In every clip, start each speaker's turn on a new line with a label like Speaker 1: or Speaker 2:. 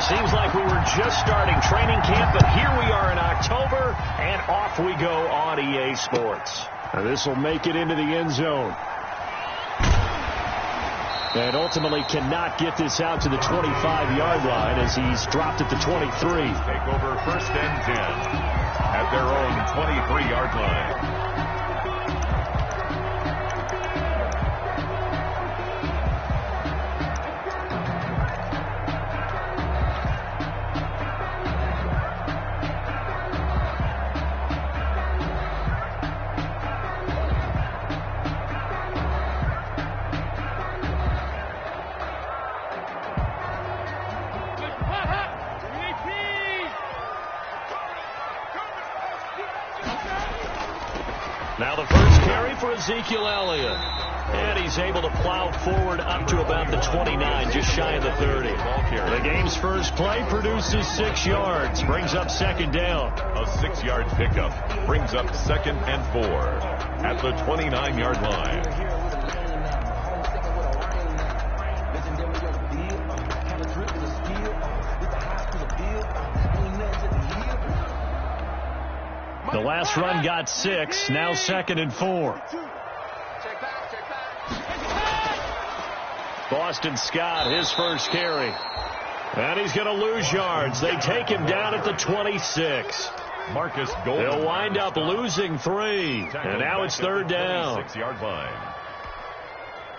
Speaker 1: Seems like we were just starting training camp, but here we are in October, and off we go on EA Sports. This will make it into the end zone. And ultimately cannot get this out to the 25-yard line as he's dropped at the 23.
Speaker 2: Take over 1st and 10 at their own 23-yard line.
Speaker 1: Now the first carry for Ezekiel Elliott. And he's able to plow forward up to about the 29, just shy of the 30. The game's first play produces 6 yards, brings up 2nd down.
Speaker 2: A 6-yard pickup brings up 2nd and 4 at the 29-yard line.
Speaker 1: The last run got 6, now 2nd and 4. Boston Scott, his first carry. And he's going to lose yards. They take him down at the 26.
Speaker 2: Marcus Golden.
Speaker 1: They'll wind up losing 3. And now it's 3rd down.
Speaker 2: 6-yard line.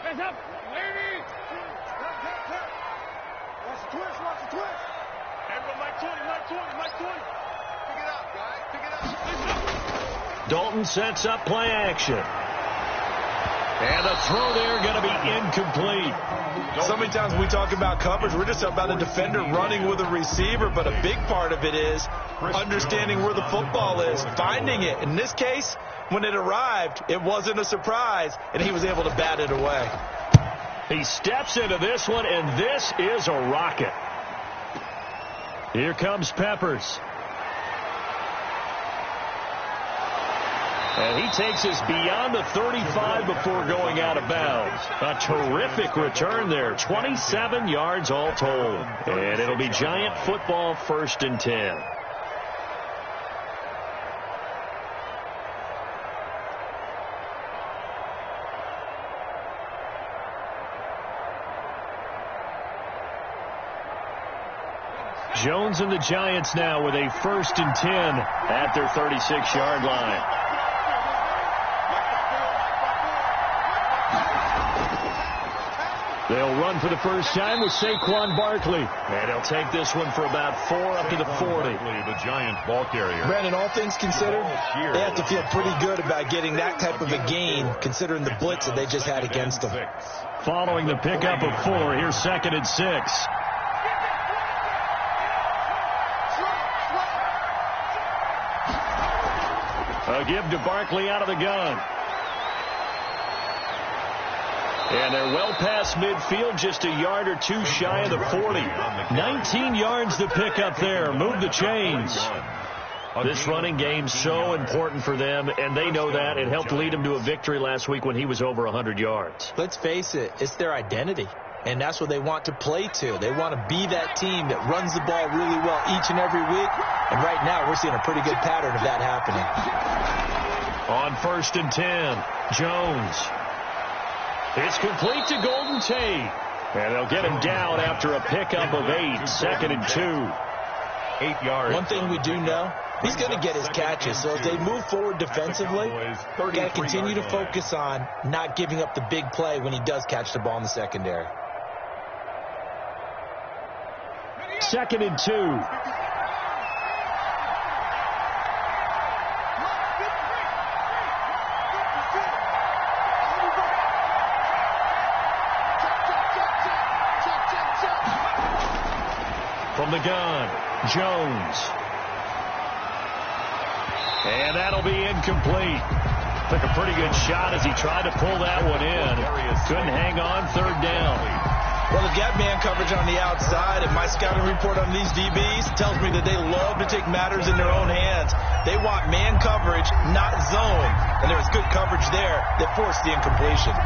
Speaker 3: Hands up, ladies. Watch the twist, watch the twist. Everyone, Mike 20, Mike 20, Mike 20. Pick it up, guys. Pick it up.
Speaker 1: Dalton sets up play action. And the throw there going to be incomplete.
Speaker 4: So many times when we talk about coverage, we're just about a defender running with a receiver, but a big part of it is understanding where the football is, finding it. In this case, when it arrived, it wasn't a surprise, and he was able to bat it away.
Speaker 1: He steps into this one, and this is a rocket. Here comes Peppers. And he takes us beyond the 35 before going out of bounds. A terrific return there. 27 yards all told. And it'll be Giant football 1st and 10. Jones and the Giants now with a 1st and 10 at their 36-yard line. They'll run for the first time with Saquon Barkley. And he'll take this one for about 4 up to the 40.
Speaker 2: The Giant ball carrier.
Speaker 4: Brandon, all things considered, they have to feel pretty good about getting that type of a gain, considering the blitz that they just had against them.
Speaker 1: Following the pickup of 4, here's 2nd and 6. A give to Barkley out of the gun. And they're well past midfield, just a yard or 2 shy of the 40. 19 yards to pick up there. Move the chains. This running game's so important for them, and they know that. It helped lead them to a victory last week when he was over 100 yards.
Speaker 4: Let's face it, it's their identity, and that's what they want to play to. They want to be that team that runs the ball really well each and every week, and right now we're seeing a pretty good pattern of that happening.
Speaker 1: On 1st and 10, Jones. It's complete to Golden Tate. And they'll get him down after a pickup of 8. 2nd and 2.
Speaker 2: 8 yards.
Speaker 4: One thing we do know, he's going to get his catches. So if they move forward defensively, got to continue to focus on not giving up the big play when he does catch the ball in the secondary.
Speaker 1: 2nd and 2. From the gun, Jones. And that'll be incomplete. Took a pretty good shot as he tried to pull that one in. Couldn't hang on, 3rd down.
Speaker 4: Well, they've got man coverage on the outside, and my scouting report on these DBs tells me that they love to take matters in their own hands. They want man coverage, not zone. And there was good coverage there that forced the incompletion.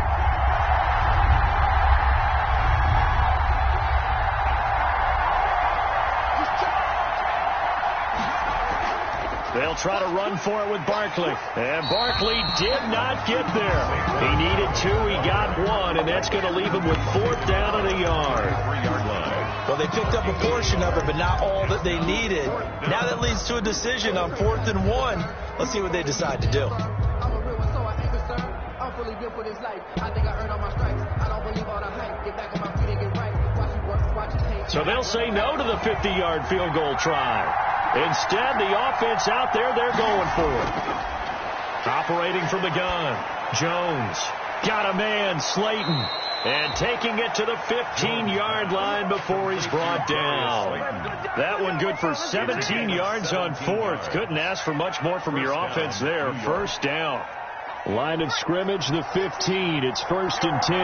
Speaker 1: They'll try to run for it with Barkley. And Barkley did not get there. He needed 2. He got 1, and that's going to leave him with 4th down and a yard.
Speaker 2: 3-yard line.
Speaker 4: Well, they picked up a portion of it, but not all that they needed. Now that leads to a decision on 4th and 1. Let's see what they decide to do.
Speaker 5: I'm a real one, so I ain't concerned. I'm fully built for this life. I think I earned all my stripes. I don't believe all the hype. Get back on my feet and get right. Watch you work, watch you take.
Speaker 1: So they'll say no to the 50-yard field goal try. Instead, the offense out there, they're going for it. Operating from the gun, Jones. Got a man, Slayton. And taking it to the 15-yard line before he's brought down. That one good for 17 yards on 4th. Couldn't ask for much more from your offense there. 1st down. Line of scrimmage, the 15. It's 1st and 10.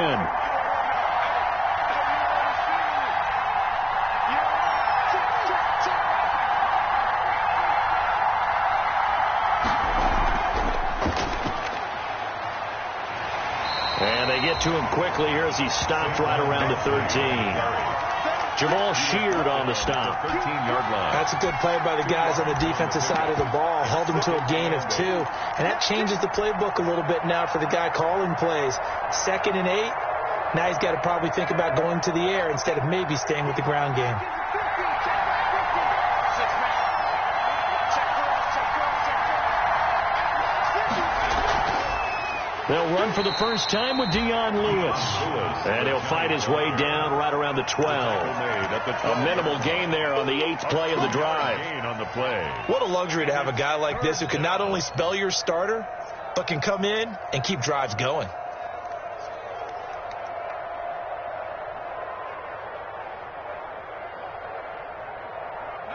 Speaker 1: And they get to him quickly here as he stopped right around the 13. Jamal Sheard on the stop.
Speaker 2: 13-yard line.
Speaker 4: That's a good play by the guys on the defensive side of the ball. Held him to a gain of 2. And that changes the playbook a little bit now for the guy calling plays. 2nd and 8. Now he's got to probably think about going to the air instead of maybe staying with the ground game.
Speaker 1: They'll run for the first time with Dion Lewis. And he'll fight his way down right around the 12. A minimal gain there on the 8th play of the drive.
Speaker 4: What a luxury to have a guy like this who can not only spell your starter, but can come in and keep drives going.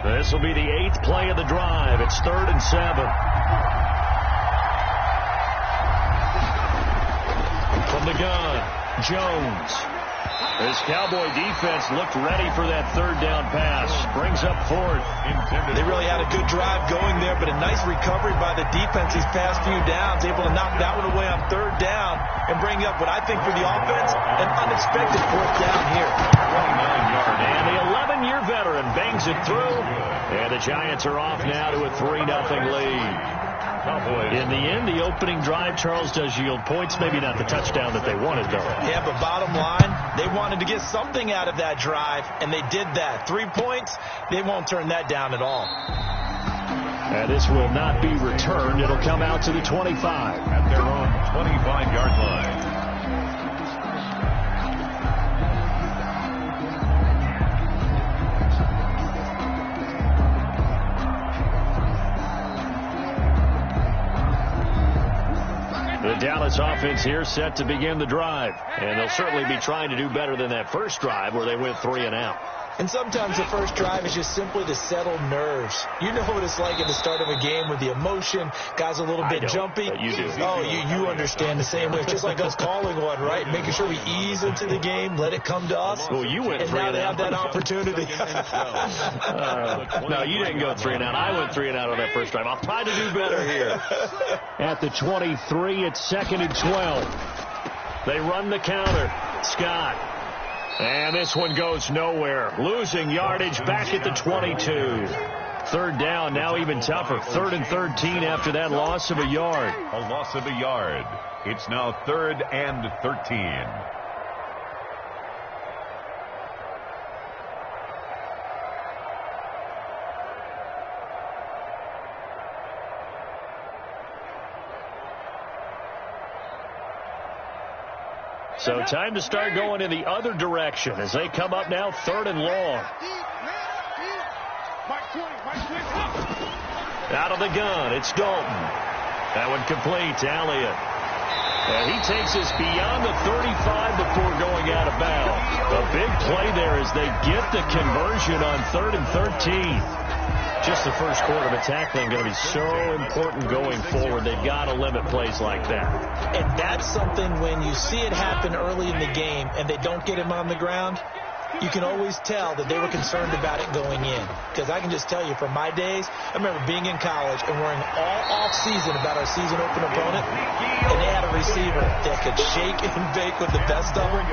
Speaker 1: This will be the 8th play of the drive. It's 3rd and 7. From the gun, Jones. This Cowboy defense looked ready for that 3rd down pass. Brings up 4th.
Speaker 4: They really had a good drive going there, but a nice recovery by the defense these past few downs. Able to knock that one away on 3rd down and bring up what I think for the offense, an unexpected 4th down here.
Speaker 1: 29-yard. And the 11-year veteran bangs it through. And the Giants are off now to a 3-0 lead. In the end, the opening drive, Charles, does yield points. Maybe not the touchdown that they wanted, though.
Speaker 4: Yeah, but bottom line, they wanted to get something out of that drive, and they did that. 3 points, they won't turn that down at all.
Speaker 1: And this will not be returned. It'll come out to the 25.
Speaker 2: At their own 25-yard line.
Speaker 1: The Dallas offense here set to begin the drive. And they'll certainly be trying to do better than that first drive where they went 3 and out.
Speaker 4: And sometimes the first drive is just simply to settle nerves. You know what it's like at the start of a game with the emotion. Guys a little bit jumpy.
Speaker 1: But you do.
Speaker 4: Oh, you understand the same way. It's just like us calling one, right? Making sure we ease into the game, let it come to us.
Speaker 1: Well, you went 3
Speaker 4: and
Speaker 1: and out.
Speaker 4: now they have that opportunity.
Speaker 1: No, you didn't go 3 and out. I went 3 and out on that first drive. I'll try to do better here. At the 23, it's 2nd and 12. They run the counter. Scott. And this one goes nowhere. Losing yardage back at the 22. 3rd down, now even tougher. 3rd and 13 after that loss of a yard.
Speaker 2: A loss of a yard. It's now 3rd and 13.
Speaker 1: So time to start going in the other direction as they come up now 3rd and long. Out of the gun, it's Dalton. That one complete to Elliott. And he takes us beyond the 35 before going out of bounds. A big play there as they get the conversion on 3rd and 13. Just the first quarter of a tackling going to be so important going forward. They've got to limit plays like that.
Speaker 4: And that's something when you see it happen early in the game and they don't get him on the ground, you can always tell that they were concerned about it going in. Because I can just tell you from my days, I remember being in college and worrying all off-season about our season open opponent, and they had a receiver that could shake and bake with the best of them.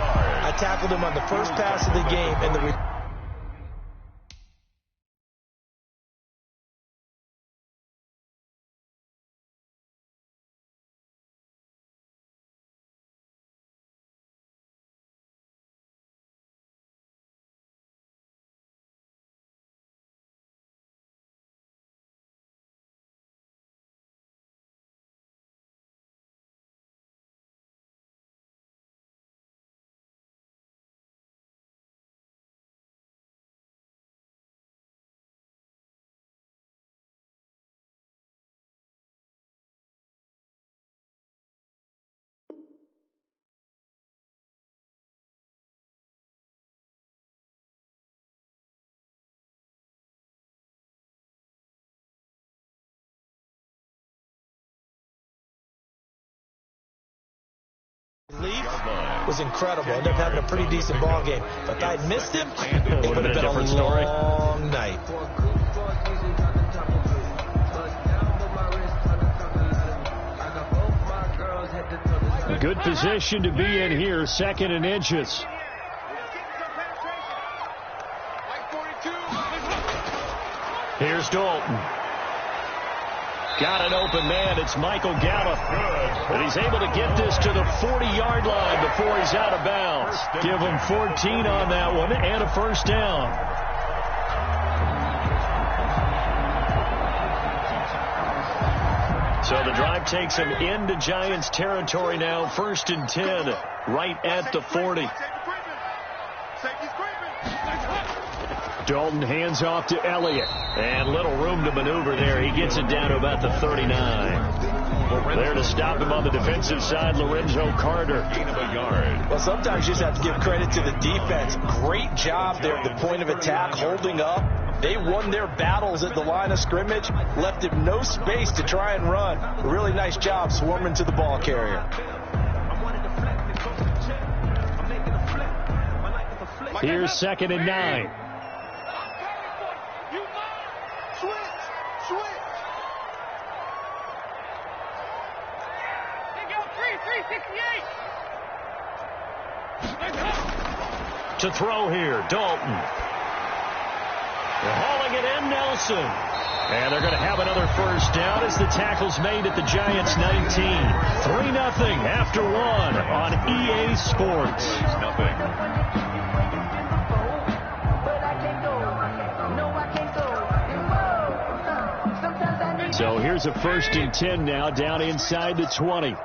Speaker 4: I tackled him on the first pass of the game, and the was incredible. Ended up having a pretty decent ball game. But if I had missed him, it would have been a long night.
Speaker 1: Good position to be in here, 2nd and inches. Here's Dalton. Got an open man. It's Michael Gallup. And he's able to get this to the 40-yard line before he's out of bounds. Give him 14 on that one and a first down. So the drive takes him into Giants territory now. 1st and 10, right at the 40. Dalton hands off to Elliott. And little room to maneuver there. He gets it down to about the 39. There to stop him on the defensive side, Lorenzo Carter.
Speaker 4: Well, sometimes you just have to give credit to the defense. Great job there at the point of attack, holding up. They won their battles at the line of scrimmage, left him no space to try and run. A really nice job swarming to the ball carrier.
Speaker 1: Here's 2nd and 9. To throw here, Dalton. They're hauling it in, Nelson. And they're going to have another first down as the tackle's made at the Giants 19. 3-0 after 1 on EA Sports. So here's a 1st and 10 now down inside the 20.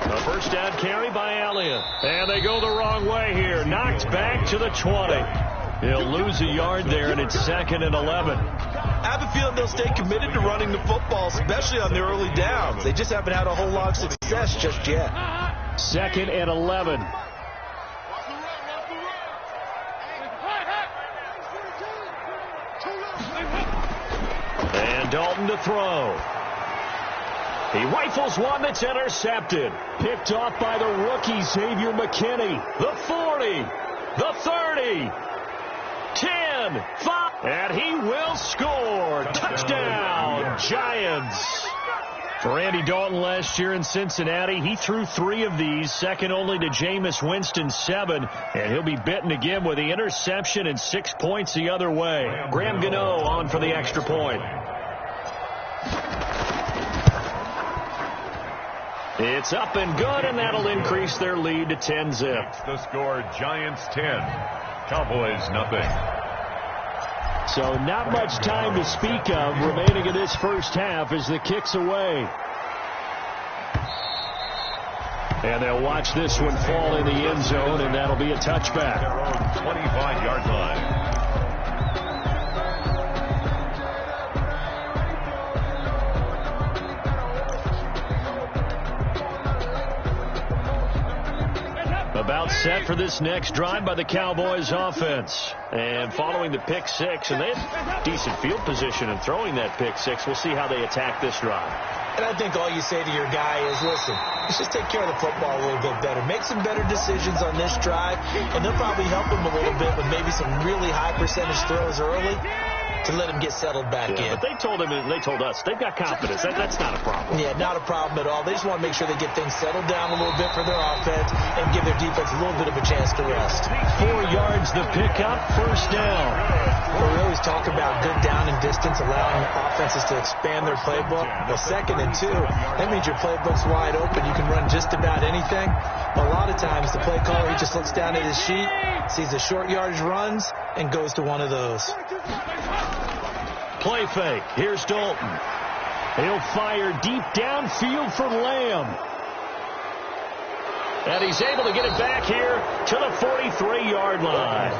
Speaker 1: A first down carry by Elliott. And they go the wrong way here. Knocked back to the 20. He'll lose a yard there, and it's 2nd and 11.
Speaker 4: I have a feeling they'll stay committed to running the football, especially on the early downs. They just haven't had a whole lot of success just yet.
Speaker 1: 2nd and 11. And Dalton to throw. He rifles one that's intercepted. Picked off by the rookie, Xavier McKinney. The 40, the 30, 10, 5, and he will score. Touchdown, Giants. For Andy Dalton last year in Cincinnati, he threw 3 of these, second only to Jameis Winston 7, and he'll be bitten again with the interception and 6 points the other way. Graham Gano on for the extra point. It's up and good, and that'll increase their lead to 10-zip.
Speaker 2: The score, Giants 10, Cowboys nothing.
Speaker 1: So not much time to speak of remaining in this first half as the kick's away. And they'll watch this one fall in the end zone, and that'll be a touchback.
Speaker 2: Their own 25-yard line.
Speaker 1: About set for this next drive by the Cowboys offense. And following the pick six, and they had decent field position in throwing that pick six. We'll see how they attack this drive.
Speaker 4: And I think all you say to your guy is, listen, let's just take care of the football a little bit better. Make some better decisions on this drive, and they'll probably help him a little bit with maybe some really high percentage throws early to let him get settled back in.
Speaker 1: But they told him, and they told us, they've got confidence. That's not a problem.
Speaker 4: Yeah, not a problem at all. They just want to make sure they get things settled down a little bit for their offense and give their defense a little bit of a chance to rest.
Speaker 1: 4 yards the pickup, first down.
Speaker 4: Well, we always talk about good down and distance, allowing offenses to expand their playbook. Well, 2nd and 2, that means your playbook's wide open. You can run just about anything. A lot of times, the play caller, he just looks down at his sheet, sees the short yardage runs, and goes to one of those.
Speaker 1: Play fake. Here's Dalton. He'll fire deep downfield for Lamb. And he's able to get it back here to the 43-yard line.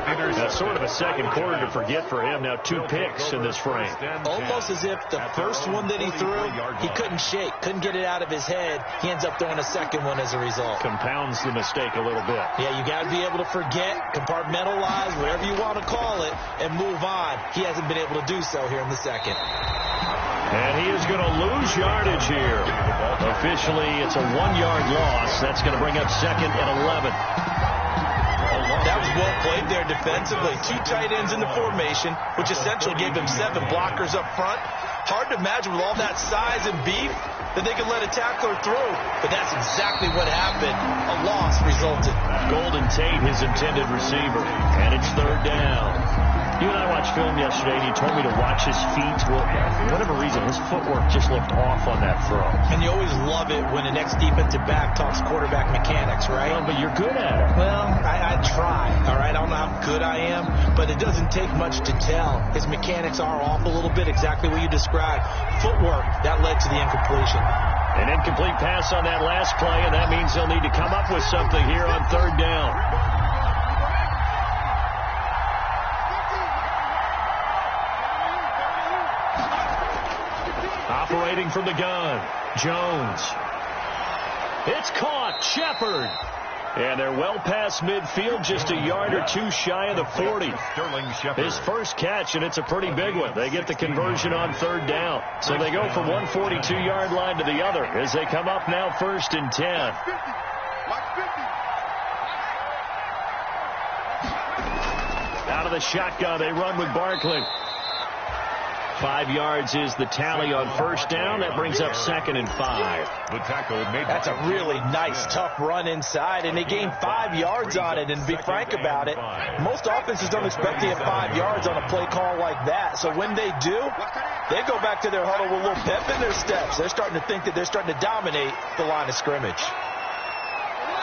Speaker 1: That's sort of a second quarter to forget for him. Now 2 picks in this frame.
Speaker 4: Almost as if the first one that he threw, he couldn't shake, couldn't get it out of his head. He ends up throwing a second one as a result.
Speaker 1: Compounds the mistake a little bit.
Speaker 4: Yeah, you got to be able to forget, compartmentalize, whatever you want to call it, and move on. He hasn't been able to do so here in the second.
Speaker 1: And he is going to lose yardage here. Officially, it's a 1-yard loss. That's going to bring up 2nd and 11.
Speaker 4: That was well played there defensively. 2 tight ends in the formation, which essentially gave him 7 blockers up front. Hard to imagine with all that size and beef that they could let a tackler through. But that's exactly what happened. A loss resulted.
Speaker 1: Golden Tate, his intended receiver. And it's 3rd down. You and I watched film yesterday, and you told me to watch his feet. Well, for whatever reason, his footwork just looked off on that throw.
Speaker 4: And you always love it when an ex-defensive back talks quarterback mechanics, right?
Speaker 1: Well, but you're good at it.
Speaker 4: Well, I try, all right? I don't know how good I am, but it doesn't take much to tell. His mechanics are off a little bit, exactly what you described. Footwork, that led to the incompletion.
Speaker 1: An incomplete pass on that last play, and that means they'll need to come up with something here on 3rd down. Operating from the gun, Jones. It's caught, Shepard. And they're well past midfield, just a yard or 2 shy of the 40. His first catch, and it's a pretty big one. They get the conversion on 3rd down. So they go from one 42-yard line to the other as they come up now 1st and 10. Out of the shotgun, they run with Barkley. 5 yards is the tally on 1st down. That brings up 2nd and 5.
Speaker 2: The tackle made.
Speaker 4: That's a really nice, tough run inside, and they gained 5 yards on it. And to be frank about it, most offenses don't expect to get 5 yards on a play call like that. So when they do, they go back to their huddle with a little pep in their steps. They're starting to think that they're starting to dominate the line of scrimmage.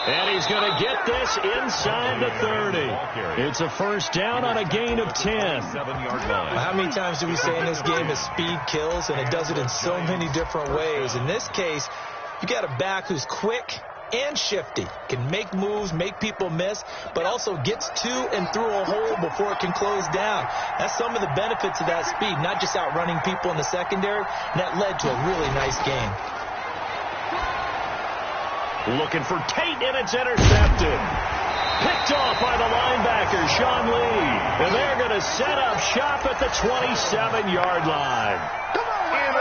Speaker 1: And he's going to get this inside the 30. It's a 1st down on a gain of 10.
Speaker 2: 7-yard line.
Speaker 4: How many times do we say in this game that speed kills, and it does it in so many different ways? In this case, you got a back who's quick and shifty, can make moves, make people miss, but also gets to and through a hole before it can close down. That's some of the benefits of that speed, not just outrunning people in the secondary, and that led to a really nice game.
Speaker 1: Looking for Tate, and it's intercepted. Picked off by the linebacker, Sean Lee. And they're going to set up shop at the 27-yard line.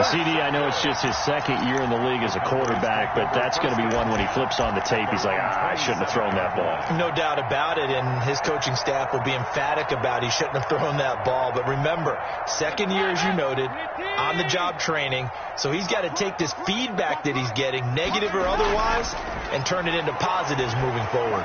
Speaker 1: CD, I know it's just his 2nd year in the league as a quarterback, but that's going to be one when he flips on the tape. He's like, I shouldn't have thrown that ball.
Speaker 4: No doubt about it, and his coaching staff will be emphatic about he shouldn't have thrown that ball. But remember, 2nd year, as you noted, on-the-job training, so he's got to take this feedback that he's getting, negative or otherwise, and turn it into positives moving forward.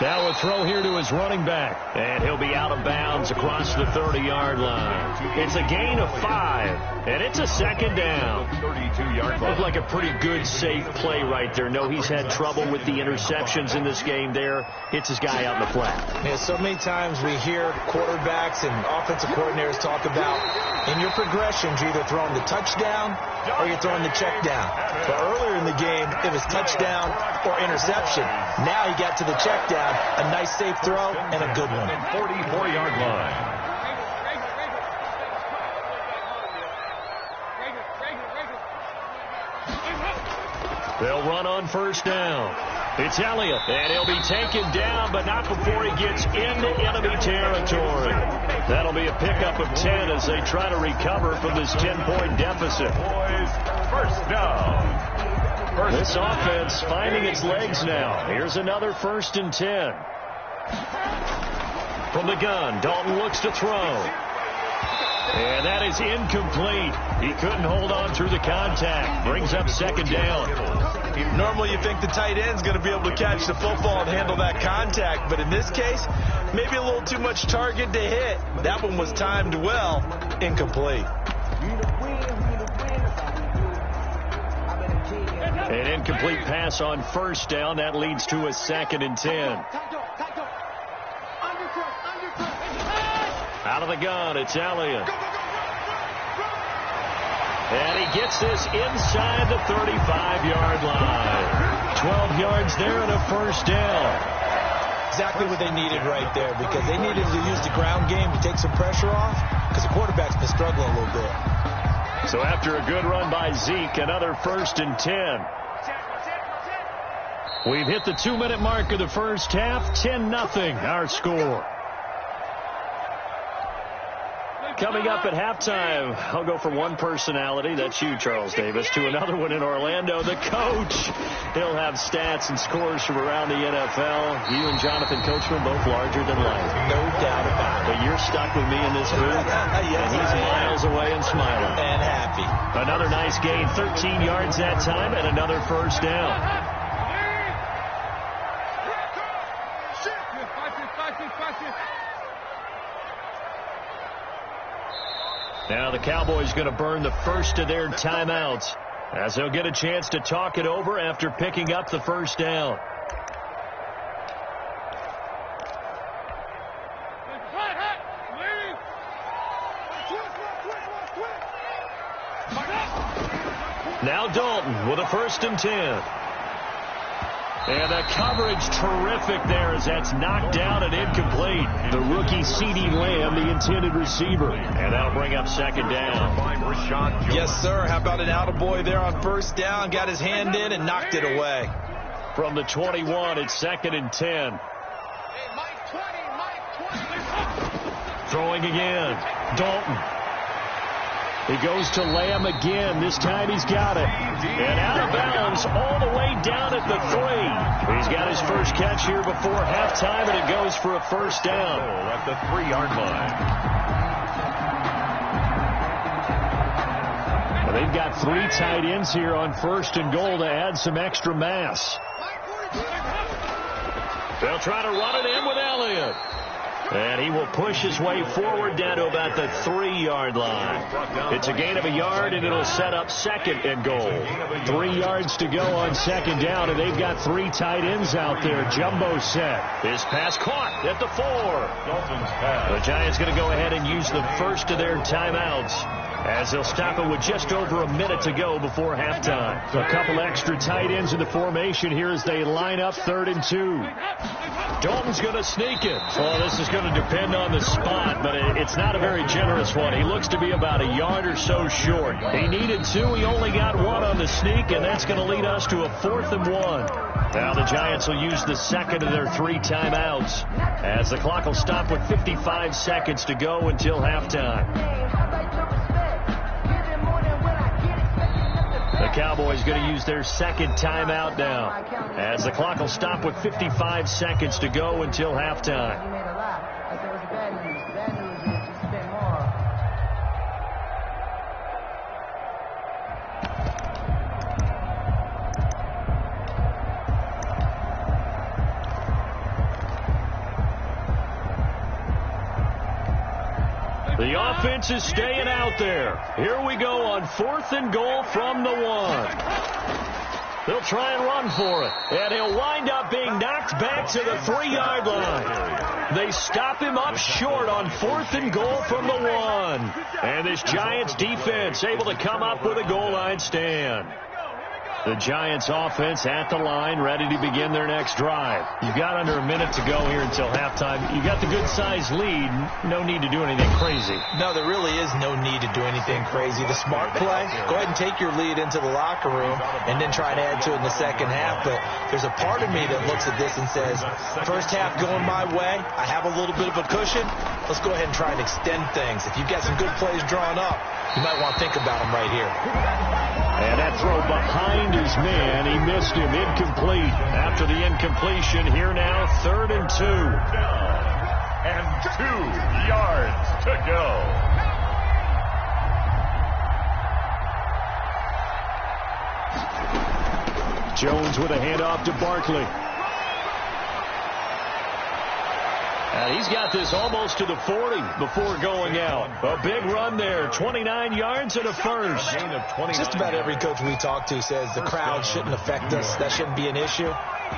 Speaker 1: Now a throw here to his running back, and he'll be out of bounds across the 30-yard line. It's a gain of 5, and it's a 2nd down.
Speaker 2: 32-yard line.
Speaker 1: Looked like a pretty good, safe play right there. No, he's had trouble with the interceptions in this game there. Hits his guy out in the flat.
Speaker 4: Yeah, so many times we hear quarterbacks and offensive coordinators talk about in your progressions, you're either throwing the touchdown or you're throwing the check down. But earlier in the game, it was touchdown or interception. Now he got to the check down, a nice safe throw, and a good one.
Speaker 2: 44-yard line.
Speaker 1: They'll run on 1st down. It's Elliott, and he'll be taken down, but not before he gets into enemy territory. That'll be a pickup of 10 as they try to recover from this 10-point deficit.
Speaker 2: Boys, 1st down.
Speaker 1: This offense finding its legs now. Here's another 1st and 10. From the gun, Dalton looks to throw. And that is incomplete. He couldn't hold on through the contact. Brings up 2nd down.
Speaker 4: Normally you think the tight end's going to be able to catch the football and handle that contact, but in this case, maybe a little too much target to hit. That one was timed well. Incomplete.
Speaker 1: An incomplete pass on 1st down. That leads to a 2nd and 10. Out of the gun, it's Elliott. And he gets this inside the 35-yard line. 12 yards there and a 1st down.
Speaker 4: Exactly what they needed right there, because they needed to use the ground game to take some pressure off, because the quarterback's been struggling a little bit.
Speaker 1: So after a good run by Zeke, another 1st and 10. We've hit the 2-minute mark of the first half. 10-0 our score. Coming up at halftime, I'll go from one personality, that's you, Charles Davis, to another one in Orlando, the coach. He'll have stats and scores from around the NFL. You and Jonathan Coachman both larger than life.
Speaker 4: No doubt about it.
Speaker 1: But you're stuck with me in this booth,
Speaker 4: Yes,
Speaker 1: and he's miles away and smiling.
Speaker 4: And happy.
Speaker 1: Another nice gain, 13 yards that time, and another first down. Now the Cowboys going to burn the first of their timeouts as they'll get a chance to talk it over after picking up the first down. Now Dalton with a 1st and 10. And the coverage terrific there as that's knocked down and incomplete. The rookie C.D. Lamb, the intended receiver. And that'll bring up 2nd down.
Speaker 4: Yes, sir. How about an attaboy there on 1st down? Got his hand in and knocked it away.
Speaker 1: From the 21, it's 2nd and 10. Throwing again. Dalton. He goes to Lamb again. This time he's got it. And out of bounds all the way down at the 3. He's got his first catch here before halftime, and it goes for a first down.
Speaker 2: At the 3-yard line.
Speaker 1: Well, they've got 3 tight ends here on 1st and goal to add some extra mass. They'll try to run it in with Elliott. And he will push his way forward down to about the 3-yard line. It's a gain of a yard, and it'll set up 2nd and goal. 3 yards to go on 2nd down, and they've got 3 tight ends out there. Jumbo set. This pass caught at the 4. The Giants going to go ahead and use the first of their timeouts as they'll stop it with just over a minute to go before halftime. A couple extra tight ends in the formation here as they line up 3rd and 2. Dalton's going to sneak it. Oh, this is going to depend on the spot, but it's not a very generous one. He looks to be about a yard or so short. He needed 2. He only got 1 on the sneak, and that's going to lead us to a 4th and 1. Now the Giants will use the 2nd of their 3 timeouts as the clock will stop with 55 seconds to go until halftime. The Cowboys going to use their 2nd timeout now as the clock will stop with 55 seconds to go until halftime. The offense is staying out there. Here we go on 4th and goal from the 1. They'll try and run for it. And he'll wind up being knocked back to the 3-yard line. They stop him up short on 4th and goal from the 1. And this Giants defense able to come up with a goal line stand. The Giants offense at the line, ready to begin their next drive. You've got under a minute to go here until halftime. You got the good-sized lead. No need to do anything crazy.
Speaker 4: No, there really is no need to do anything crazy. The smart play, go ahead and take your lead into the locker room and then try to add to it in the second half. But there's a part of me that looks at this and says, first half going my way, I have a little bit of a cushion. Let's go ahead and try and extend things. If you've got some good plays drawn up, you might want to think about them right here.
Speaker 1: And that throw behind his man, he missed him, incomplete. After the incompletion, here now, 3rd and 2.
Speaker 2: And 2 yards to go.
Speaker 1: Jones with a handoff to Barkley. And he's got this almost to the 40 before going out. A big run there, 29 yards and a first.
Speaker 4: Just about every coach we talk to says the crowd shouldn't affect us. That shouldn't be an issue.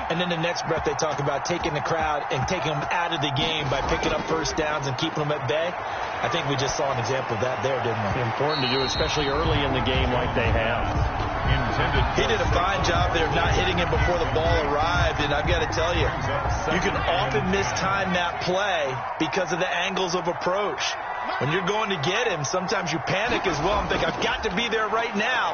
Speaker 4: And then the next breath they talk about taking the crowd and taking them out of the game by picking up first downs and keeping them at bay. I think we just saw an example of that there, didn't we?
Speaker 1: Important to do, especially early in the game like they have.
Speaker 4: He did a fine job there of not hitting him before the ball arrived, and I've got to tell you, you can often mistime that play because of the angles of approach. When you're going to get him, sometimes you panic as well and think, I've got to be there right now.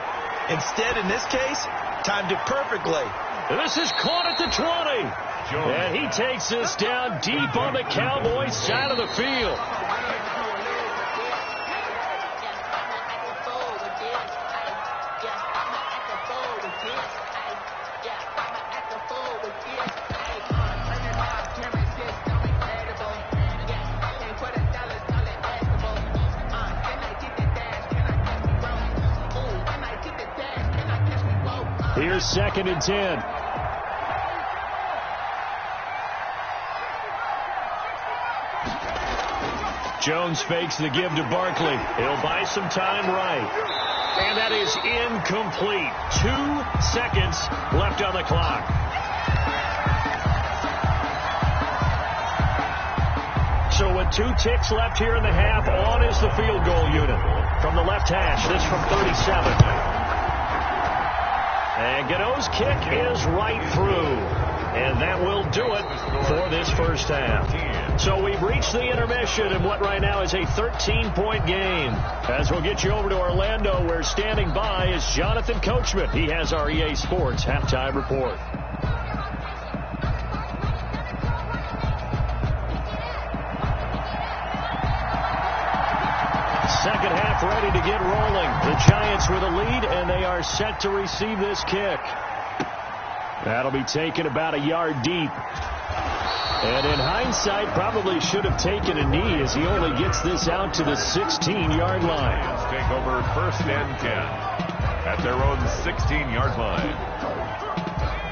Speaker 4: Instead, in this case, timed it perfectly.
Speaker 1: This is caught at the 20. And he takes this down deep on the Cowboys side of the field. Here's 2nd and 10. Jones fakes the give to Barkley. He'll buy some time right. And that is incomplete. 2 seconds left on the clock. So with 2 ticks left here in the half, on is the field goal unit. From the left hash, this from 37. And Gano's kick is right through. And that will do it for this first half. So we've reached the intermission in what right now is a 13-point game. As we'll get you over to Orlando, where standing by is Jonathan Coachman. He has our EA Sports halftime report. Second half ready to get rolling. The Giants with a lead, and they are set to receive this kick. That'll be taken about a yard deep. And in hindsight, probably should have taken a knee as he only gets this out to the 16-yard line.
Speaker 2: Take over 1st and 10 at their own 16-yard line.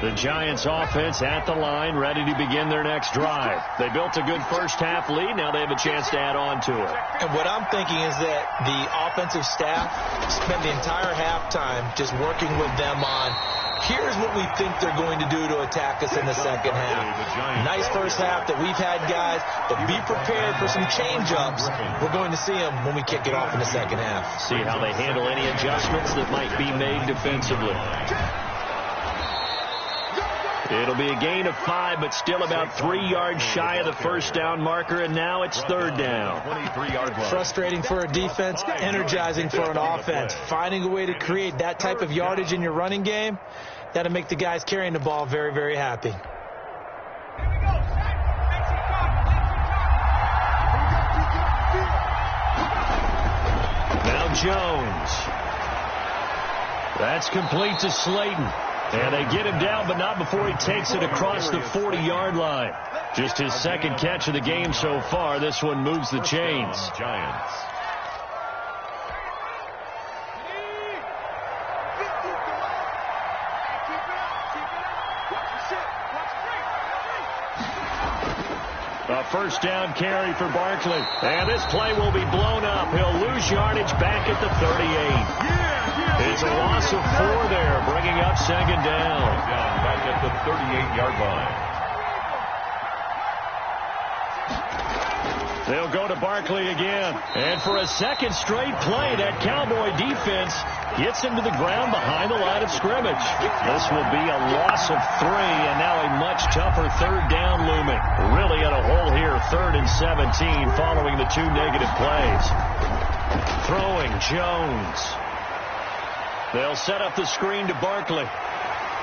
Speaker 1: The Giants offense at the line, ready to begin their next drive. They built a good first half lead. Now they have a chance to add on to it.
Speaker 4: And what I'm thinking is that the offensive staff spend the entire halftime just working with them on, here's what we think they're going to do to attack us in the second half. Nice first half that we've had, guys, but be prepared for some change-ups. We're going to see them when we kick it off in the second half.
Speaker 1: See how they handle any adjustments that might be made defensively. It'll be a gain of 5, but still about 3 yards shy of the first down marker, and now it's 3rd down.
Speaker 2: 23-yard line.
Speaker 4: Frustrating for a defense, energizing for an offense. Finding a way to create that type of yardage in your running game, that'll make the guys carrying the ball very, very happy.
Speaker 1: Now Jones. That's complete to Slayton. And they get him down, but not before he takes it across the 40-yard line. Just his 2nd catch of the game so far. This one moves the chains.
Speaker 2: Giants.
Speaker 1: A first down carry for Barkley. And this play will be blown up. He'll lose yardage back at the 38. It's a loss of 4 there, bringing up 2nd down.
Speaker 2: Back at the 38-yard line.
Speaker 1: They'll go to Barkley again. And for a 2nd straight play, that Cowboy defense gets him to the ground behind the line of scrimmage. This will be a loss of 3, and now a much tougher 3rd down looming. Really in a hole here, 3rd and 17, following the 2 negative plays. Throwing Jones. They'll set up the screen to Barkley.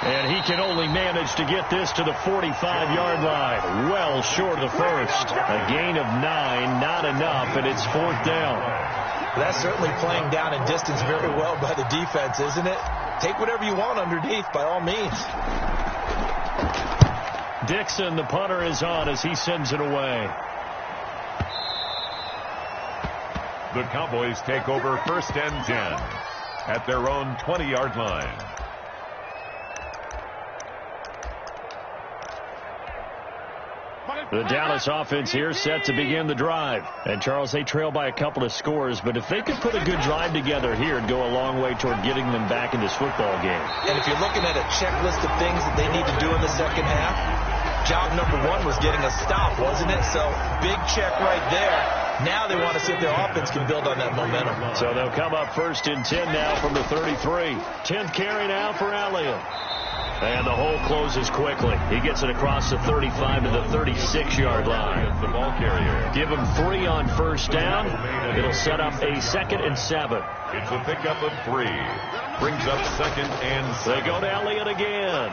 Speaker 1: And he can only manage to get this to the 45-yard line. Well short of the first. A gain of 9, not enough, and it's 4th down.
Speaker 4: That's certainly playing down in distance very well by the defense, isn't it? Take whatever you want underneath, by all means.
Speaker 1: Dixon, the punter, is on as he sends it away.
Speaker 2: The Cowboys take over 1st and 10 at their own 20-yard line.
Speaker 1: The Dallas offense here set to begin the drive. And, Charles, they trail by a couple of scores, but if they could put a good drive together here, it'd go a long way toward getting them back in this football game.
Speaker 4: And if you're looking at a checklist of things that they need to do in the second half, job number 1 was getting a stop, wasn't it? So, big check right there. Now they want to see if their offense can build on that momentum.
Speaker 1: So they'll come up 1st and 10 now from the 33. 10th carry now for Elliott. And the hole closes quickly. He gets it across the 35 to the 36-yard line.
Speaker 2: The ball carrier.
Speaker 1: Give him 3 on 1st down. It'll set up a 2nd and 7.
Speaker 2: It's a pickup of 3. Brings up 2nd and 7.
Speaker 1: They go to Elliott again.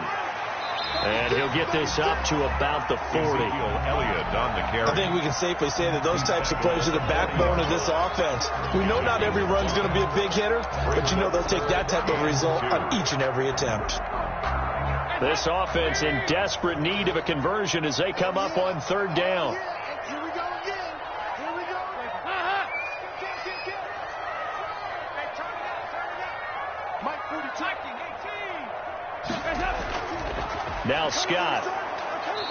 Speaker 1: And he'll get this up to about the 40.
Speaker 2: Elliott on the carry.
Speaker 4: I think we can safely say that those types of plays are the backbone of this offense. We know not every run's going to be a big hitter, but you know they'll take that type of result on each and every attempt.
Speaker 1: This offense in desperate need of a conversion as they come up on 3rd down.
Speaker 3: Here we go again. Here we go. Hey, turn it out. Mike 40, 18.
Speaker 1: Now Scott.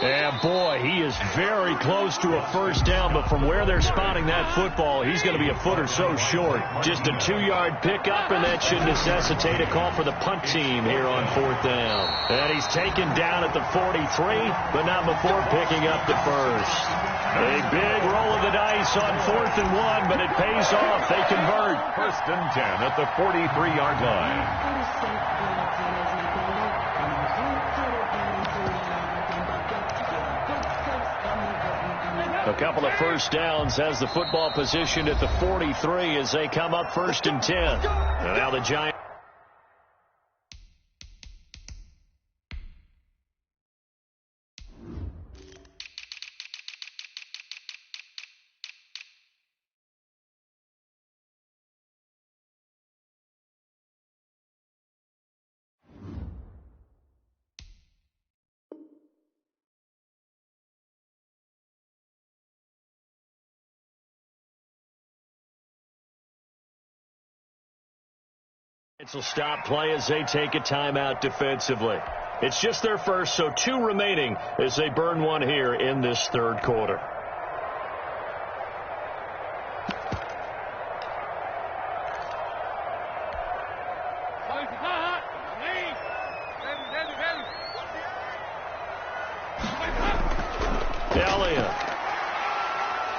Speaker 1: And, boy, he is very close to a first down, but from where they're spotting that football, he's going to be a foot or so short. Just a 2-yard pickup, and that should necessitate a call for the punt team here on 4th down. And he's taken down at the 43, but not before picking up the first. A big roll of the dice on 4th and 1, but it pays off. They convert.
Speaker 2: 1st and 10 at the 43-yard line.
Speaker 1: A couple of first downs has the football positioned at the 43 as they come up 1st and 10. And now the Giants. Will stop play as they take a timeout defensively. It's just their first, so 2 remaining as they burn one here in this 3rd quarter. Elliott.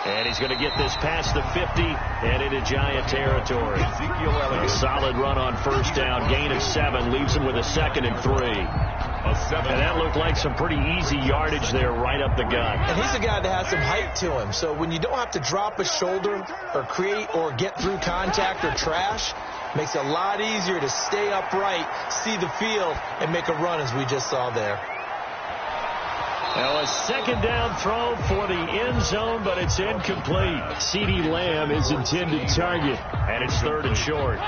Speaker 1: And he's going to get this past the 50 and into Giant territory. A solid run on first down. Gain of 7 leaves him with a 2nd and 3. And that looked like some pretty easy yardage there right up the gut.
Speaker 4: And he's a guy that has some height to him. So when you don't have to drop a shoulder or create or get through contact or trash, makes it a lot easier to stay upright, see the field, and make a run as we just saw there.
Speaker 1: Now a 2nd down throw for the end zone, but it's incomplete. CeeDee Lamb is intended target, and it's 3rd and short.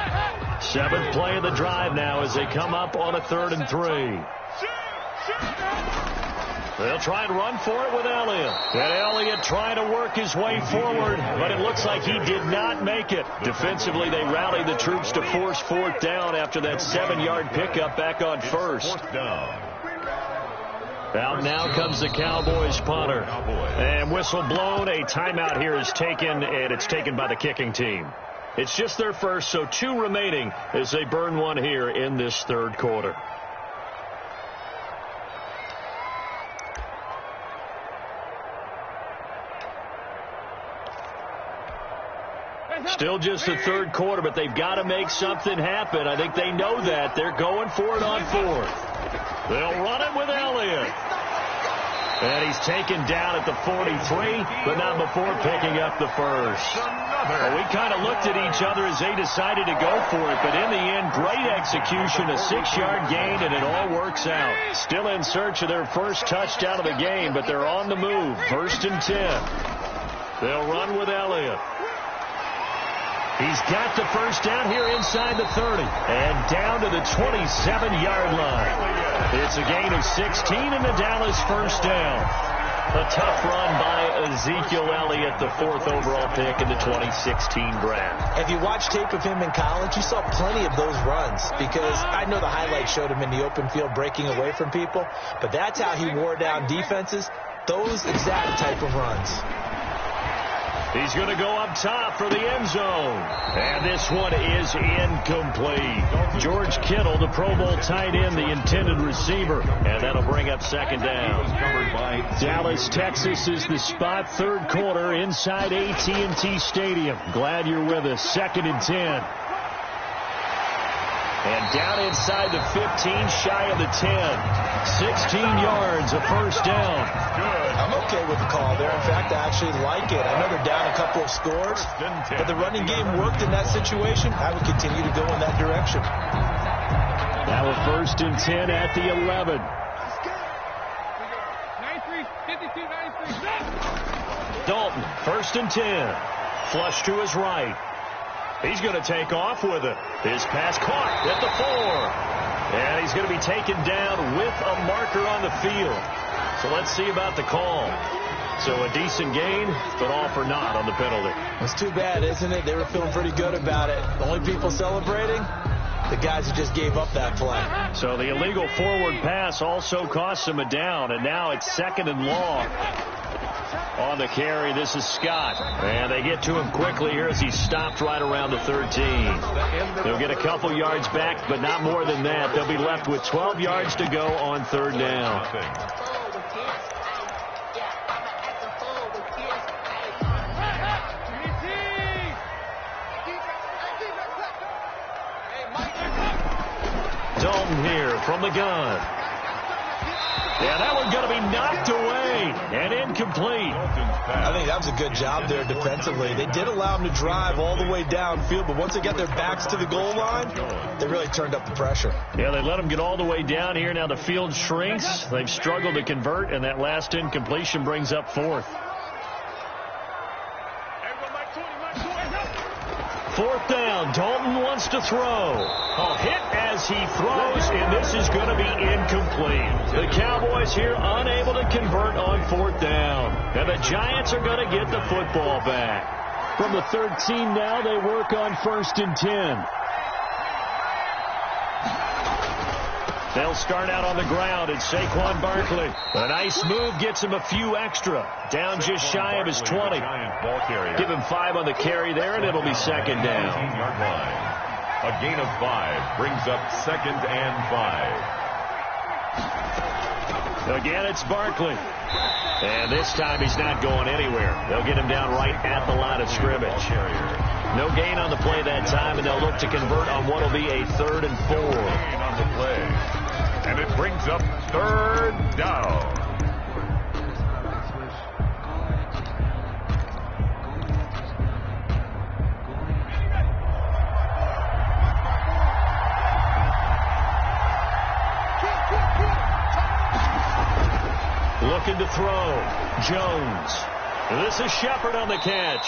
Speaker 1: 7th play of the drive now as they come up on a 3rd and 3. They'll try and run for it with Elliott. And Elliott trying to work his way forward, but it looks like he did not make it. Defensively, they rallied the troops to force 4th down after that 7-yard pickup back on 1st.
Speaker 2: 4th down.
Speaker 1: Out now comes the Cowboys punter. And whistle blown. A timeout here is taken, and it's taken by the kicking team. It's just their first, so 2 remaining as they burn one here in this 3rd quarter. Still just the 3rd quarter, but they've got to make something happen. I think they know that. They're going for it on 4th. They'll run it with Elliott. And he's taken down at the 43, but not before picking up the first. Well, we kind of looked at each other as they decided to go for it, but in the end, great execution, a 6-yard gain, and it all works out. Still in search of their first touchdown of the game, but they're on the move. 1st and 10. They'll run with Elliott. He's got the first down here inside the 30 and down to the 27-yard line. It's a gain of 16 and the Dallas first down. A tough run by Ezekiel Elliott, the 4th overall pick in the 2016 draft.
Speaker 4: If you watch tape of him in college, you saw plenty of those runs because I know the highlights showed him in the open field breaking away from people, but that's how he wore down defenses, those exact type of runs.
Speaker 1: He's going to go up top for the end zone. And this one is incomplete. George Kittle, the Pro Bowl tight end, the intended receiver. And that'll bring up 2nd down. Dallas, Texas is the spot. 3rd quarter inside AT&T Stadium. Glad you're with us. 2nd and 10. And down inside the 15, shy of the 10. 16 yards, a first down.
Speaker 2: Good.
Speaker 4: I'm okay with the call there. In fact, I actually like it. I know they're down a couple of scores, but the running game worked in that situation. I would continue to go in that direction.
Speaker 1: Now a 1st and 10 at the 11.
Speaker 3: 93, 52, 93.
Speaker 1: Dalton, 1st and 10. Flush to his right. He's going to take off with it. His pass caught at the 4. And he's going to be taken down with a marker on the field. So let's see about the call. So a decent gain, but all for naught on the penalty.
Speaker 4: It's too bad, isn't it? They were feeling pretty good about it. The only people celebrating, the guys who just gave up that play.
Speaker 1: So the illegal forward pass also costs him a down, and now it's 2nd and long. On the carry, this is Scott. And they get to him quickly here as he's stopped right around the 13. They'll get a couple yards back, but not more than that. They'll be left with 12 yards to go on 3rd down. Dalton here from the gun. Yeah, that one's going to be knocked away and incomplete.
Speaker 4: I think that was a good job there defensively. They did allow them to drive all the way downfield, but once they got their backs to the goal line, they really turned up the pressure.
Speaker 1: Yeah, they let them get all the way down here. Now the field shrinks. They've struggled to convert, and that last incompletion brings up 4th. 4th down. Dalton wants to throw. A hit as he throws, and this is going to be incomplete. The Cowboys here unable to convert on 4th down. And the Giants are going to get the football back. From the 13 now, they work on 1st and 10. They'll start out on the ground. It's Saquon Barkley. A nice move gets him a few extra. Down just shy of his 20. Give him 5 on the carry there, and it'll be 2nd down.
Speaker 2: A gain of 5 brings up 2nd and 5.
Speaker 1: Again, it's Barkley. And this time he's not going anywhere. They'll get him down right at the line of scrimmage. No gain on the play that time, and they'll look to convert on what will be a 3rd and 4.
Speaker 2: Gain on the play. And it brings up 3rd down.
Speaker 1: Looking to throw. Jones. This is Shepard on the catch.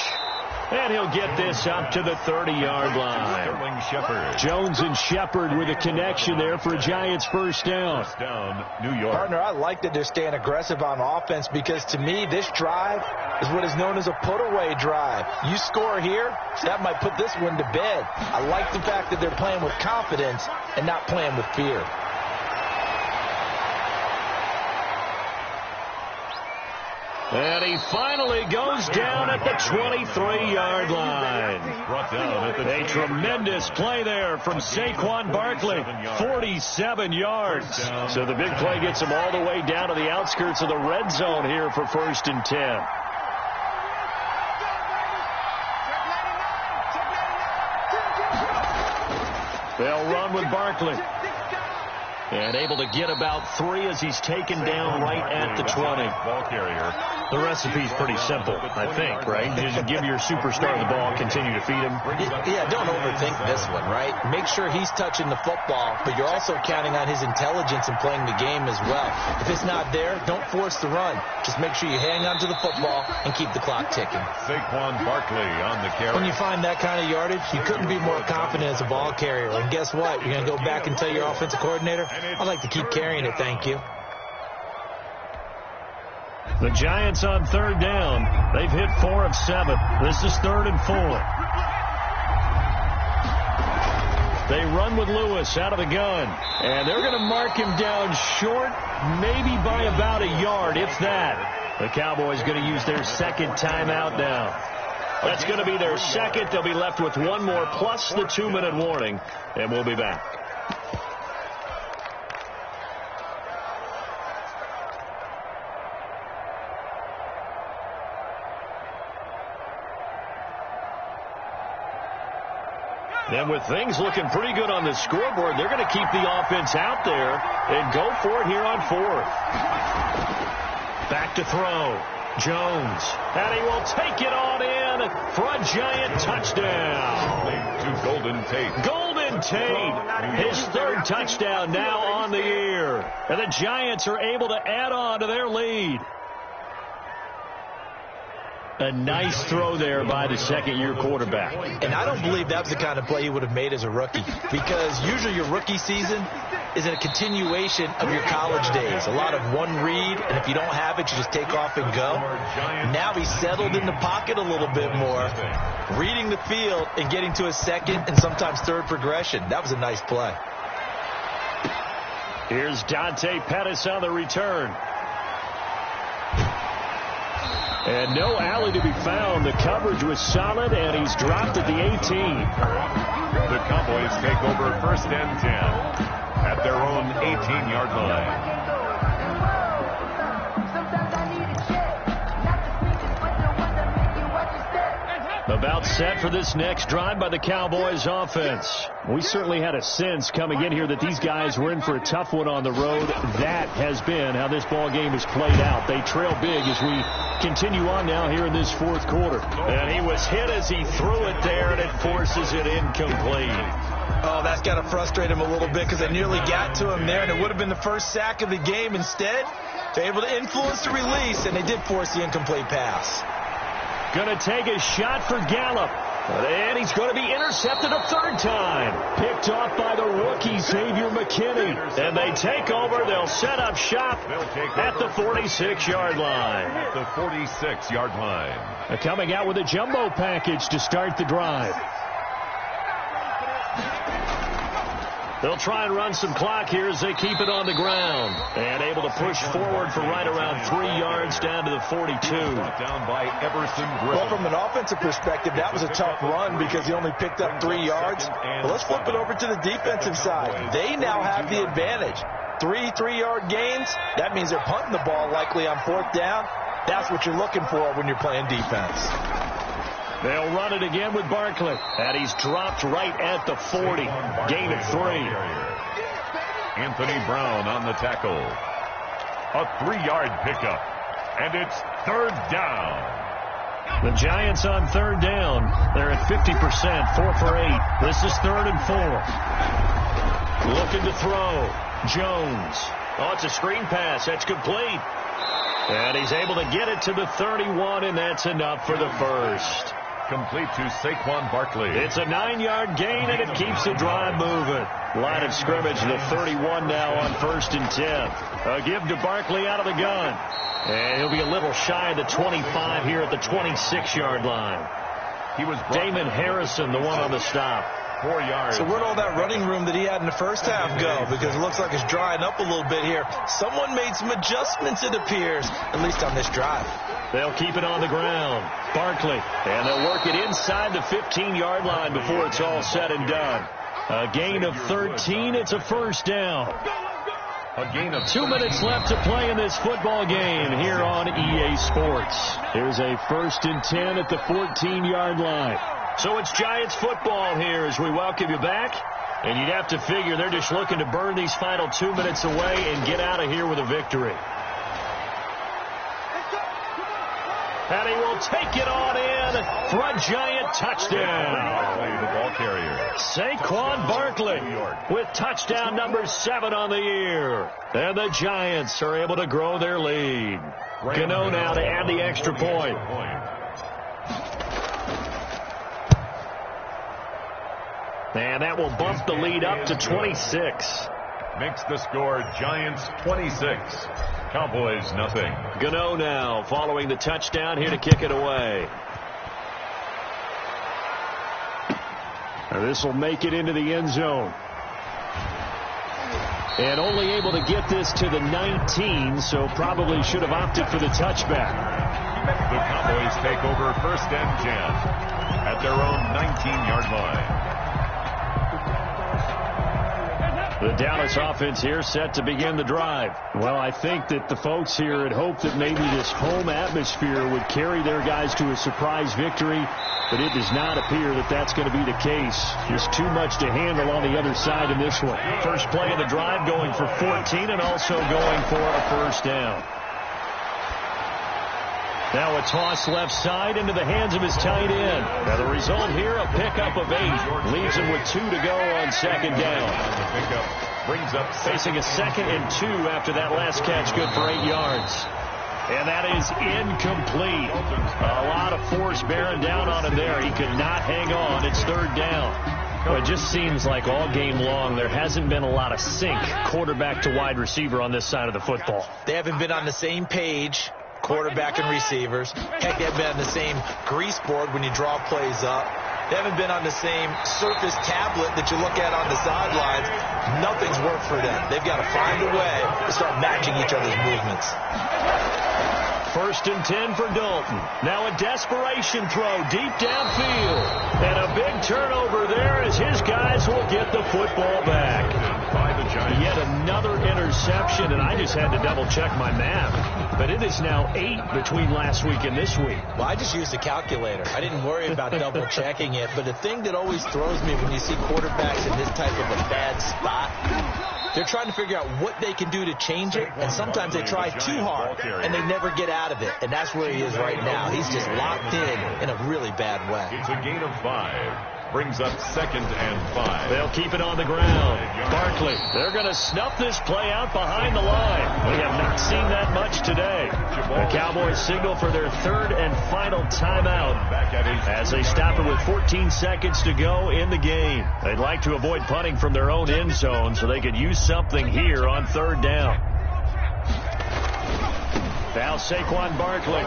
Speaker 1: And he'll get this up to the 30-yard line. Jones and Shepard with a connection there for a Giants 1st down.
Speaker 2: New York.
Speaker 4: Partner, I like that they're staying aggressive on offense because, to me, this drive is what is known as a put-away drive. You score here, that might put this one to bed. I like the fact that they're playing with confidence and not playing with fear.
Speaker 1: And he finally goes down at the 23-yard line. A tremendous play there from Saquon Barkley, 47 yards. So the big play gets him all the way down to the outskirts of the red zone here for 1st and 10. They'll run with Barkley. And able to get about 3 as he's taken down right at the 20.
Speaker 2: Ball carrier.
Speaker 1: The recipe's pretty simple, I think, right? Just give your superstar the ball, continue to feed him.
Speaker 4: Yeah, don't overthink this one, right? Make sure he's touching the football, but you're also counting on his intelligence in playing the game as well. If it's not there, don't force the run. Just make sure you hang on to the football and keep the clock ticking.
Speaker 2: Saquon Barkley on the carry.
Speaker 4: When you find that kind of yardage, you couldn't be more confident as a ball carrier. And guess what? You're going to go back and tell your offensive coordinator, I'd like to keep carrying it, thank you.
Speaker 1: The Giants on 3rd down. They've hit 4 of 7. This is 3rd and 4. They run with Lewis out of the gun. And they're going to mark him down short, maybe by about a yard, if that. The Cowboys going to use their 2nd timeout now. That's going to be their 2nd. They'll be left with 1 more plus the 2-minute warning. And we'll be back. And with things looking pretty good on the scoreboard, they're going to keep the offense out there and go for it here on 4th. Back to throw. Jones. And he will take it on in for a Giant touchdown.
Speaker 2: To Golden Tate.
Speaker 1: Golden Tate. His 3rd touchdown now on the year. And the Giants are able to add on to their lead. A nice throw there by the 2nd-year quarterback.
Speaker 4: And I don't believe that was the kind of play he would have made as a rookie, because usually your rookie season, is a continuation of your college days. A lot of one read, and if you don't have it, you just take off and go. Now he's settled in the pocket a little bit more, reading the field and getting to a second and sometimes third progression. That was a nice play.
Speaker 1: Here's Dante Pettis on the return. And no alley to be found. The coverage was solid, and he's dropped at the 18.
Speaker 2: The Cowboys take over 1st and 10 at their own 18-yard line.
Speaker 1: About set for this next drive by the Cowboys offense. We certainly had a sense coming in here that these guys were in for a tough one on the road. That has been how this ball game has played out. They trail big as we continue on now here in this 4th quarter. And he was hit as he threw it there, and it forces it incomplete.
Speaker 4: Oh, that's got to frustrate him a little bit because they nearly got to him there, and it would have been the first sack of the game. Instead, they're able to influence the release, and they did force the incomplete pass.
Speaker 1: Going to take a shot for Gallup. And he's going to be intercepted a 3rd time. Picked off by the rookie, Xavier McKinney. And they take over. They'll set up shop at the 46-yard line.
Speaker 2: At the 46-yard line.
Speaker 1: Coming out with a jumbo package to start the drive. They'll try and run some clock here as they keep it on the ground. And able to push forward for right around 3 yards down to the 42.
Speaker 2: Down by Everson Griffin.
Speaker 4: Well, from an offensive perspective, that was a tough run because he only picked up 3 yards. But let's flip it over to the defensive side. They now have the advantage. 3 3-yard gains. That means they're punting the ball likely on 4th down. That's what you're looking for when you're playing defense.
Speaker 1: They'll run it again with Barkley. And he's dropped right at the 40. Gain of 3.
Speaker 2: Anthony Brown on the tackle. A 3-yard pickup. And it's 3rd down.
Speaker 1: The Giants on 3rd down. They're at 50%, 4 for 8. This is 3rd and 4. Looking to throw. Jones. Oh, it's a screen pass. That's complete. And he's able to get it to the 31, and that's enough for the first.
Speaker 2: Complete to Saquon Barkley.
Speaker 1: It's a 9-yard gain, and it keeps the drive moving. Line of scrimmage, the 31 now on 1st and 10. A give to Barkley out of the gun. And he'll be a little shy of the 25 here at the 26-yard line.
Speaker 2: He was
Speaker 1: Damon Harrison, the one on the stop.
Speaker 2: 4 yards.
Speaker 4: So where'd all that running room that he had in the first half go? Because it looks like it's drying up a little bit here. Someone made some adjustments, it appears, at least on this drive.
Speaker 1: They'll keep it on the ground. Barkley. And they'll work it inside the 15-yard line before it's all said and done. A gain of 13. It's a 1st down.
Speaker 2: A gain of
Speaker 1: 2 minutes left to play in this football game here on EA Sports. Here's a 1st and 10 at the 14-yard line. So it's Giants football here as we welcome you back. And you'd have to figure they're just looking to burn these final 2 minutes away and get out of here with a victory. And he will take it on in for a Giant touchdown.
Speaker 2: The ball carrier.
Speaker 1: Saquon Barkley with touchdown number 7 on the year. And the Giants are able to grow their lead. Gano now to add the extra point. And that will bump the lead up to 26.
Speaker 2: Makes the score Giants 26. Cowboys nothing.
Speaker 1: Gano now following the touchdown here to kick it away. This will make it into the end zone. And only able to get this to the 19, so probably should have opted for the touchback.
Speaker 2: The Cowboys take over 1st and 10 at their own 19-yard line.
Speaker 1: The Dallas offense here set to begin the drive. Well, I think that the folks here had hoped that maybe this home atmosphere would carry their guys to a surprise victory, but it does not appear that that's going to be the case. There's too much to handle on the other side in this one. First play of the drive going for 14 and also going for a 1st down. Now a toss left side into the hands of his tight end. Now the result here, a pickup of 8. Leaves him with 2 to go on 2nd down.
Speaker 2: The pickup brings up
Speaker 1: facing a 2nd and 2 after that last catch, good for 8 yards. And that is incomplete. A lot of force bearing down on him there. He could not hang on. It's 3rd down. Well, it just seems like all game long there hasn't been a lot of sync quarterback to wide receiver on this side of the football.
Speaker 4: They haven't been on the same page, quarterback and receivers. Heck, they haven't been on the same grease board when you draw plays up. They haven't been on the same Surface tablet that you look at on the sidelines. Nothing's worked for them. They've got to find a way to start matching each other's movements.
Speaker 1: 1st and 10 for Dalton. Now a desperation throw deep downfield. And a big turnover there as his guys will get the football back. Yet another interception, and I just had to double-check my math. But it is now 8 between last week and this week.
Speaker 4: Well, I just used a calculator. I didn't worry about double-checking it. But the thing that always throws me when you see quarterbacks in this type of a bad spot, they're trying to figure out what they can do to change it, and sometimes they try too hard, and they never get out of it. And that's where he is right now. He's just locked in a really bad way.
Speaker 2: It's a gain of 5. Brings up 2nd and 5.
Speaker 1: They'll keep it on the ground. Barkley, they're going to snuff this play out behind the line. We have not seen that much today. The Cowboys signal for their 3rd and final timeout as they stop it with 14 seconds to go in the game. They'd like to avoid punting from their own end zone so they could use something here on 3rd down. Now Saquon Barkley.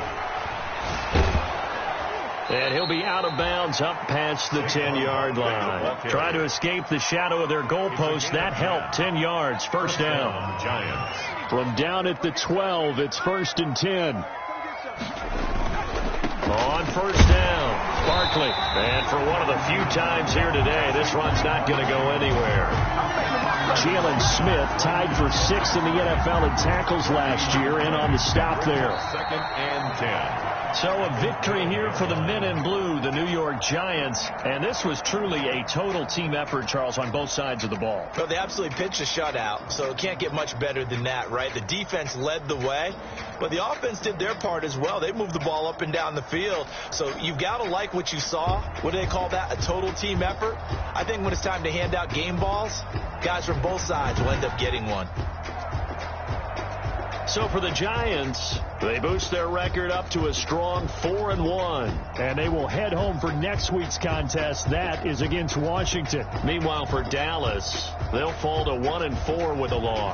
Speaker 1: And he'll be out of bounds up past the 10-yard line. Try to escape the shadow of their goalpost. That helped. 10 yards. 1st down. From down at the 12, it's 1st and 10. On 1st down, Barkley. And for one of the few times here today, this run's not going to go anywhere. Jalen Smith tied for 6th in the NFL in tackles last year, in on the stop there.
Speaker 2: 2nd and 10.
Speaker 1: So a victory here for the men in blue, the New York Giants. And this was truly a total team effort, Charles, on both sides of the ball.
Speaker 4: Well, they absolutely pitched a shutout, so it can't get much better than that, right? The defense led the way, but the offense did their part as well. They moved the ball up and down the field. So you've got to like what you saw. What do they call that? A total team effort? I think when it's time to hand out game balls, guys from both sides will end up getting one.
Speaker 1: So for the Giants, they boost their record up to a strong 4-1. And they will head home for next week's contest. That is against Washington. Meanwhile, for Dallas, they'll fall to 1-4 with a loss.